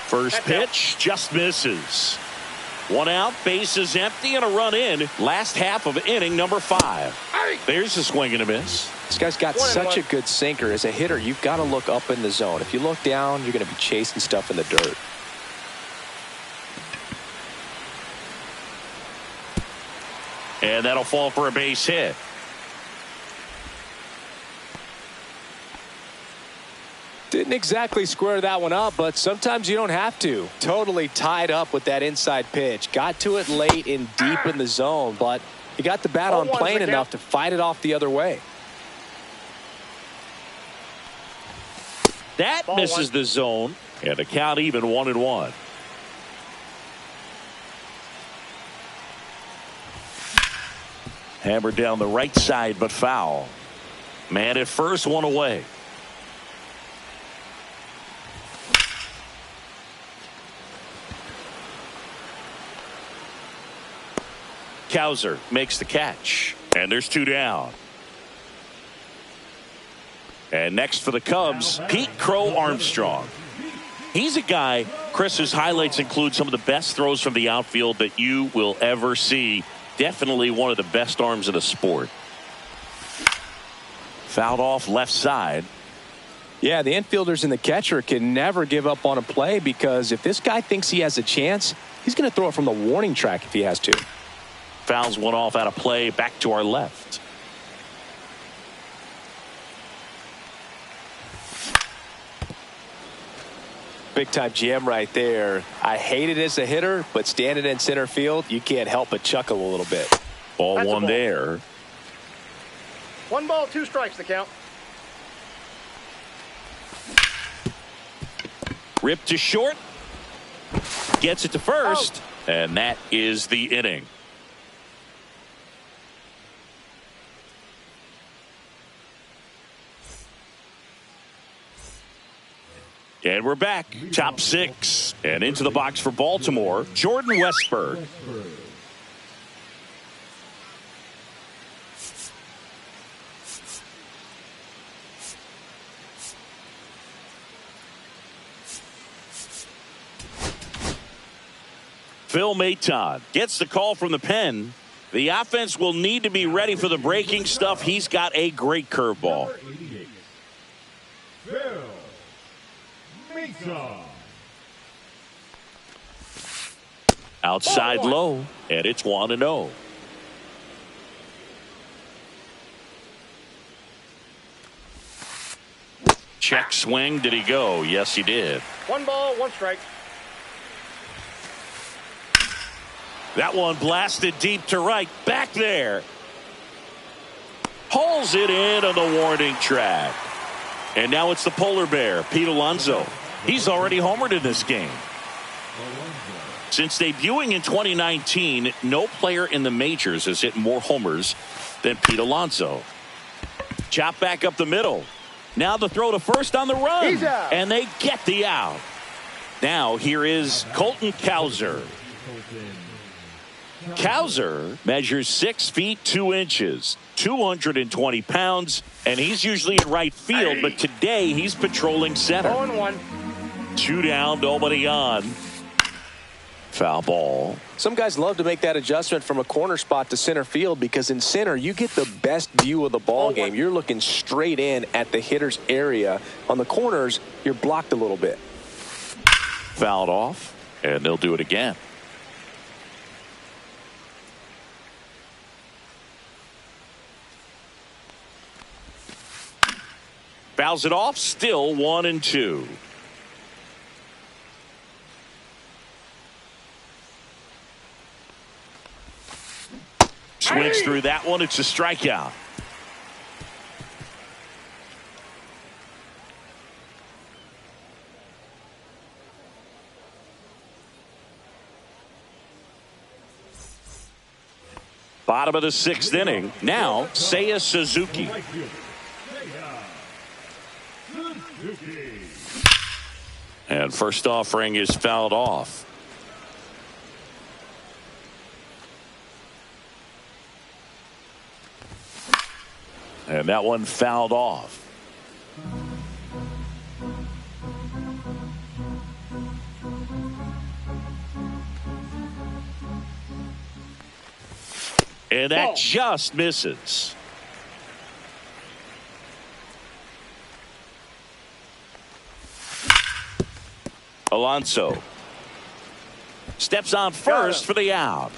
First pitch just misses. One out, bases empty, and a run in. Last half of inning number 5. There's a swing and a miss. This guy's got such a good sinker. As a hitter, you've got to look up in the zone. If you look down, you're going to be chasing stuff in the dirt. And that'll fall for a base hit. Didn't exactly square that one up, but sometimes you don't have to. Totally tied up with that inside pitch. Got to it late and deep in the zone, but he got the bat on plane enough to fight it off the other way. That misses the zone, and the count even 1-1. Hammered down the right side, but foul. Man at first, one away. Cowser makes the catch, and there's 2 down. And next for the Cubs, Pete Crow Armstrong. He's a guy, Chris, whose highlights include some of the best throws from the outfield that you will ever see. Definitely one of the best arms in the sport. Fouled off left side. Yeah, the infielders and the catcher can never give up on a play, because if this guy thinks he has a chance, he's going to throw it from the warning track if he has to. Fouls one off out of play, back to our left. Big time jam right there. I hate it as a hitter, but standing in center field, you can't help but chuckle a little bit. Ball one there. 1 ball, 2 strikes the count. Ripped to short. Gets it to first. And that is the inning. And we're back. Top 6. And into the box for Baltimore, Jordan Westburg. Phil Maton gets the call from the pen. The offense will need to be ready for the breaking stuff. He's got a great curveball. Outside low, and it's 1-0. Check swing. Did he go? Yes, he did. 1 ball, 1 strike. That one blasted deep to right. Back there. Hauls it in on the warning track. And now it's the polar bear, Pete Alonso. He's already homered in this game. Since debuting in 2019, no player in the majors has hit more homers than Pete Alonso. Chop back up the middle. Now the throw to first on the run. And they get the out. Now here is Colton Cowser. Cowser measures 6 feet 2 inches, 220 pounds, and he's usually in right field, but today he's patrolling center. 0-1. 2 down, nobody on. Foul ball. Some guys love to make that adjustment from a corner spot to center field, because in center you get the best view of the ball game. You're looking straight in at the hitter's area. On the corners, you're blocked a little bit. Fouled off, and they'll do it again. Fouls it off, still 1-2. Swings through that one. It's a strikeout. Bottom of the 6th inning. Now, Seiya Suzuki. And first offering is fouled off. And that one fouled off. And that just misses. Alonso steps on first for the out.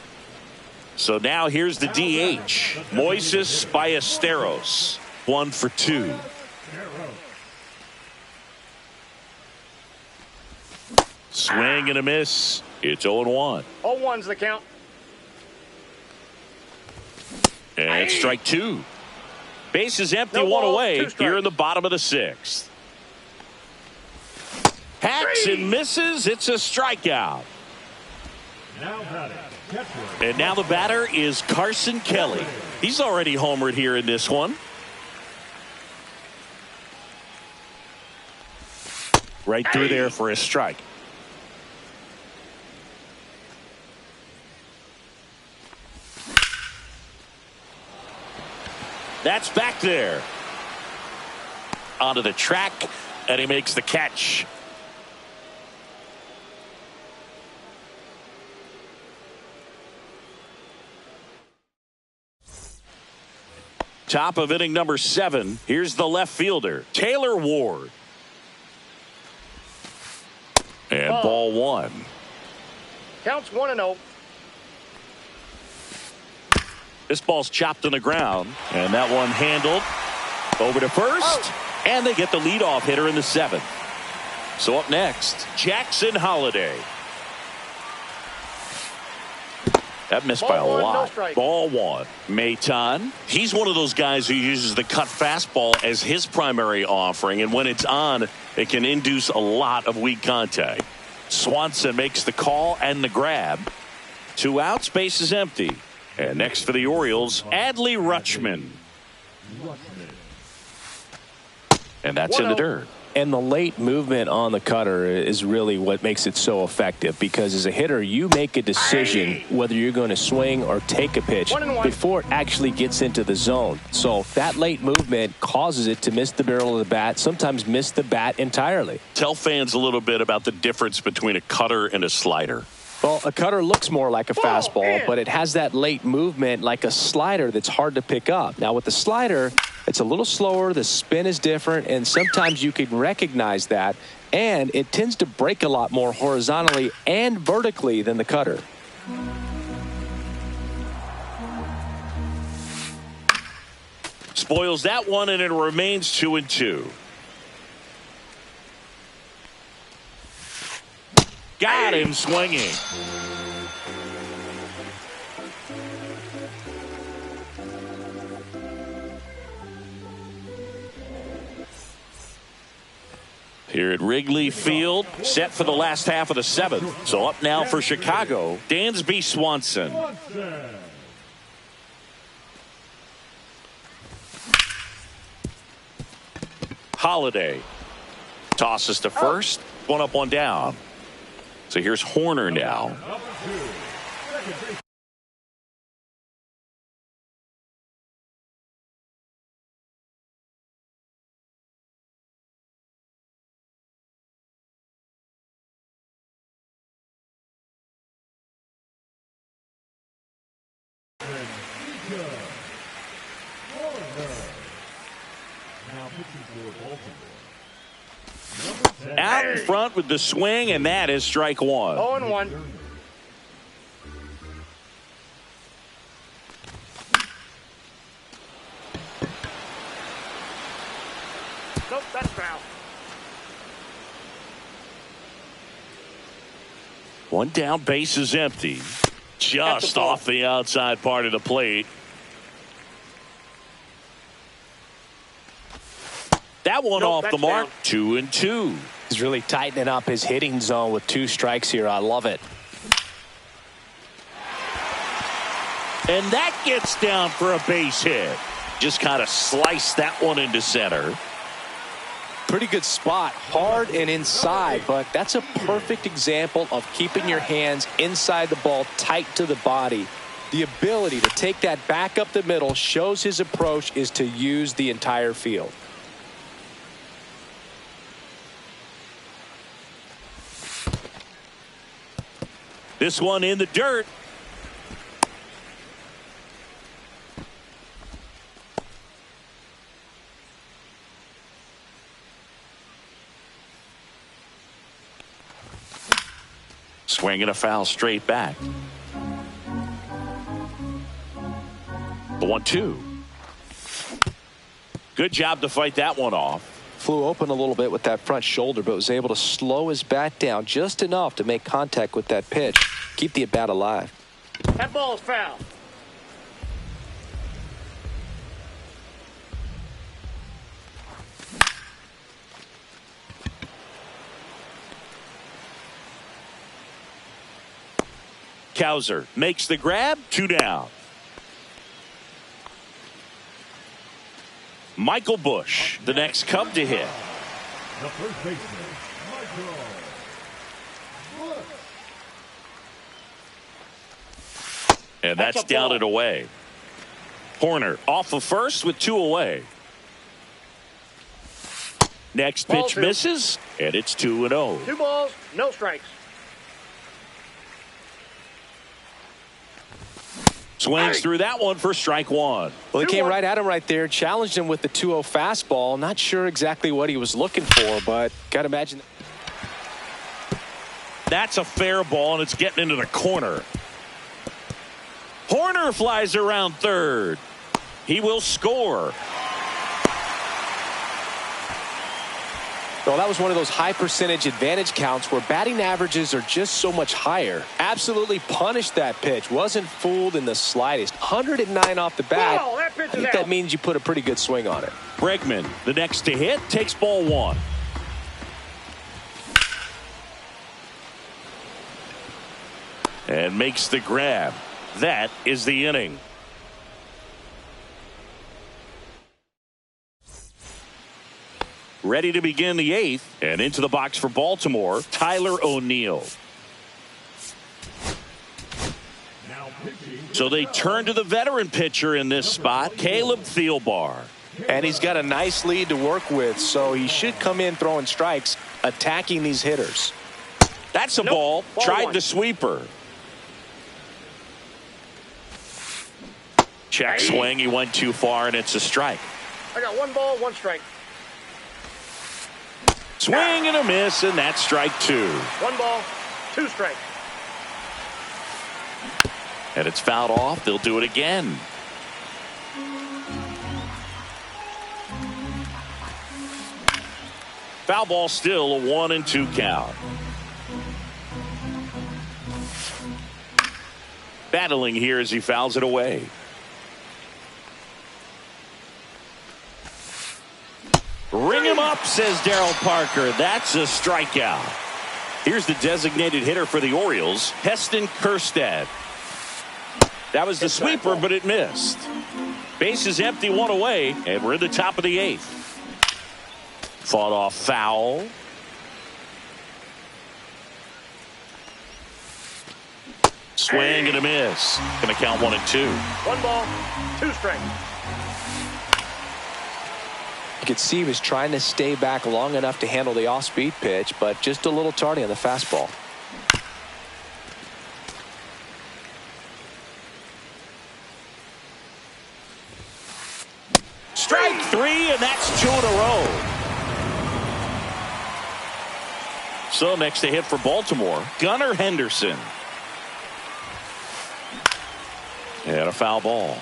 So now here's the DH, Moises Ballesteros, 1 for 2. Swing and a miss. It's 0-1. 0-1's the count. And it's strike 2. Base is empty, No one ball, away 2 here in the bottom of the 6th. Hacks and misses. It's a strikeout. And now the batter is Carson Kelly. He's already homered here in this one. Right through there for a strike. That's back there. Onto the track, and he makes the catch. Top of inning number 7. Here's the left fielder, Taylor Ward. And ball 1. Counts 1-0. This ball's chopped on the ground, and that one handled over to first, and they get the leadoff hitter in the 7th. So up next, Jackson Holliday. That missed by a lot. No ball 1. Maton. He's one of those guys who uses the cut fastball as his primary offering, and when it's on, it can induce a lot of weak contact. Swanson makes the call and the grab. 2 outs, base is empty. And next for the Orioles, Adley Rutschman. And that's in the dirt. And the late movement on the cutter is really what makes it so effective, because as a hitter, you make a decision whether you're going to swing or take a pitch before it actually gets into the zone. So that late movement causes it to miss the barrel of the bat, sometimes miss the bat entirely. Tell fans a little bit about the difference between a cutter and a slider. Well, a cutter looks more like a fastball, but it has that late movement like a slider that's hard to pick up. Now, with the slider, it's a little slower, the spin is different, and sometimes you can recognize that, and it tends to break a lot more horizontally and vertically than the cutter. Spoils that one, and it remains 2-2. Got him swinging. Here at Wrigley Field, set for the last half of the 7th. So up now for Chicago, Dansby Swanson. Holliday tosses to first, 1 up, 1 down. So here's Horner now. Out in front with the swing, and that is strike 1. 0-1. Nope, that's foul. 1 down, base is empty. Just off the outside part of the plate. That one off the mark. Down. 2-2. He's really tightening up his hitting zone with 2 strikes here. I love it. And that gets down for a base hit. Just kind of sliced that one into center. Pretty good spot, hard and inside, but that's a perfect example of keeping your hands inside the ball, tight to the body. The ability to take that back up the middle shows his approach is to use the entire field. This one in the dirt. Swing and a foul straight back. The 1-2. Good job to fight that one off. Flew open a little bit with that front shoulder, but was able to slow his bat down just enough to make contact with that pitch. Keep the at-bat alive. That ball is foul. Cowser makes the grab. 2 down. Michael Busch, the next Cub to hit. The first baseman, Michael Busch. And that's down and away. Horner off of first with 2 away. Next pitch misses, and it's 2-0. 2 balls, no strikes. Swings through that one for strike 1. Well, he came right at him right there, challenged him with the 2-0 fastball. Not sure exactly what he was looking for, but got to imagine. That's a fair ball, and it's getting into the corner. Horner flies around third. He will score. Well, that was one of those high percentage advantage counts where batting averages are just so much higher. Absolutely punished that pitch. Wasn't fooled in the slightest. 109 off the bat. Oh, that pitch is I think out. that means you put a pretty good swing on it. Bregman, the next to hit, takes ball 1. And makes the grab. That is the inning. Ready to begin the 8th, and into the box for Baltimore, Tyler O'Neill. So they turn to the veteran pitcher in this spot, Caleb Thielbar. And he's got a nice lead to work with, so he should come in throwing strikes, attacking these hitters. That's a ball. Tried 1. the sweeper. Check swing. He went too far, and it's a strike. I got 1 ball, 1 strike. Swing and a miss, and that's strike 2. 1 ball, 2 strikes. And it's fouled off. They'll do it again. Foul ball still, a 1-2 count. Battling here as he fouls it away. Ring him up, says Darryl Parker. That's a strikeout. Here's the designated hitter for the Orioles, Heston Kjerstad. That was the sweeper, but it missed. Base is empty, 1 away, and we're in the top of the 8th. Fought off foul. Swing and a miss. Going to count 1-2. 1 ball, 2 strikes. You could see he was trying to stay back long enough to handle the off-speed pitch, but just a little tardy on the fastball. Strike 3, and that's 2 in a row. So next to hit for Baltimore, Gunnar Henderson. And a foul ball.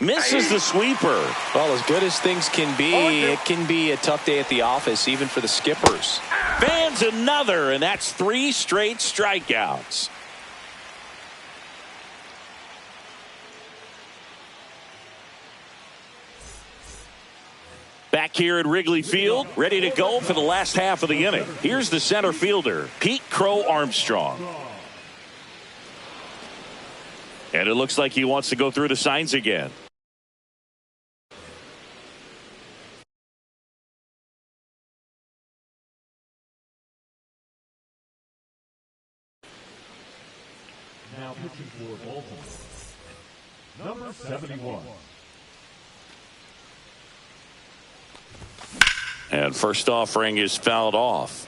Misses the sweeper. Well, as good as things can be, it can be a tough day at the office, even for the skippers. Fans another, and that's 3 straight strikeouts. Back here at Wrigley Field, ready to go for the last half of the inning. Here's the center fielder, Pete Crow Armstrong. And it looks like he wants to go through the signs again. pitching for Baltimore, number 71. And first offering is fouled off.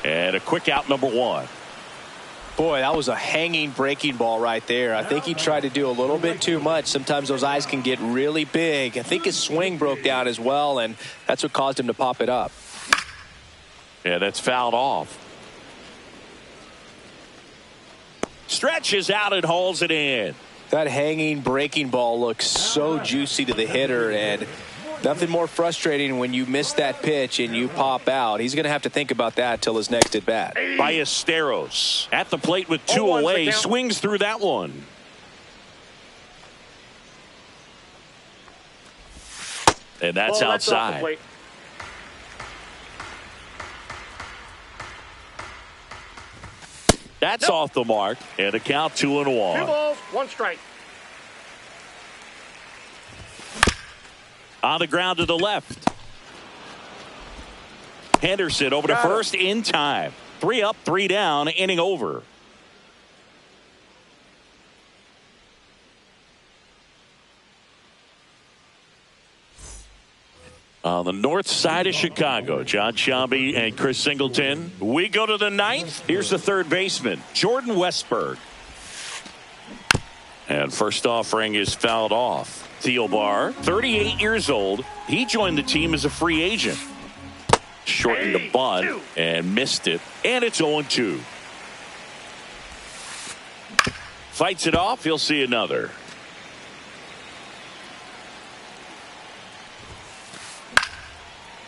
And a quick out, number one. Boy, that was a hanging breaking ball right there. I think he tried to do a little bit too much. Sometimes those eyes can get really big. I think his swing broke down as well, and that's what caused him to pop it up. Yeah, that's fouled off. Stretches out and hauls it in. That hanging breaking ball looks so juicy to the hitter, and nothing more frustrating when you miss that pitch and you pop out. He's going to have to think about that till his next at bat. Ballesteros at the plate with two away, swings through that one. And that's outside. That's off the mark, and a count 2-1. 2 balls, 1 strike. On the ground to the left. Henderson over to first in time. 3 up, 3 down, inning over. On the north side of Chicago, Jon Sciambi and Chris Singleton. We go to the 9th. Here's the third baseman, Jordan Westburg. And first offering is fouled off. Thielbar, 38 years old. He joined the team as a free agent. Shortened the bunt and missed it. And it's 0-2. Fights it off. He'll see another.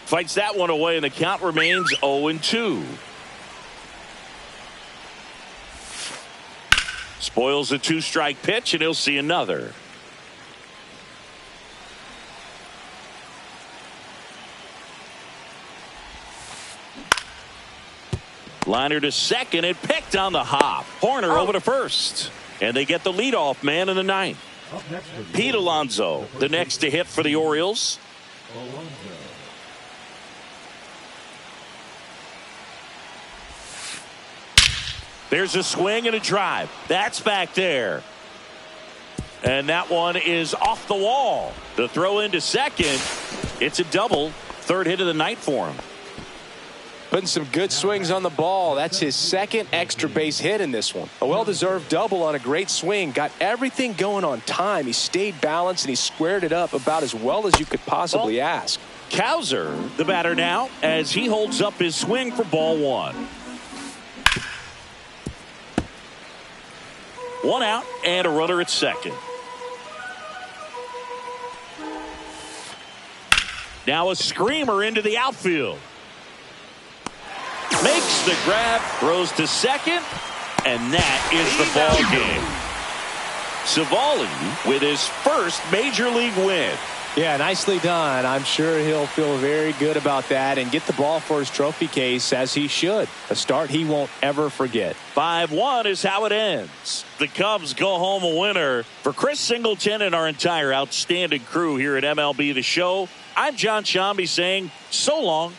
Fights that one away, and the count remains 0-2. Spoils a 2-strike pitch, and he'll see another. Liner to second and picked on the hop. Horner over to first. And they get the leadoff man in the 9th. Pete Alonso, the next to hit for the Orioles. There's a swing and a drive. That's back there. And that one is off the wall. The throw into second. It's a double. Third hit of the night for him. Putting some good swings on the ball. That's his second extra base hit in this one. A well-deserved double on a great swing. Got everything going on time. He stayed balanced and he squared it up about as well as you could possibly ask. Cowser, the batter now, as he holds up his swing for ball 1. 1 out and a runner at second. Now a screamer into the outfield. Makes the grab, throws to second, and that is the ball game. Civale with his first major league win. Yeah, nicely done. I'm sure he'll feel very good about that and get the ball for his trophy case, as he should. A start he won't ever forget. 5-1 is how it ends. The Cubs go home a winner. For Chris Singleton and our entire outstanding crew here at MLB The Show, I'm Jon Sciambi saying so long.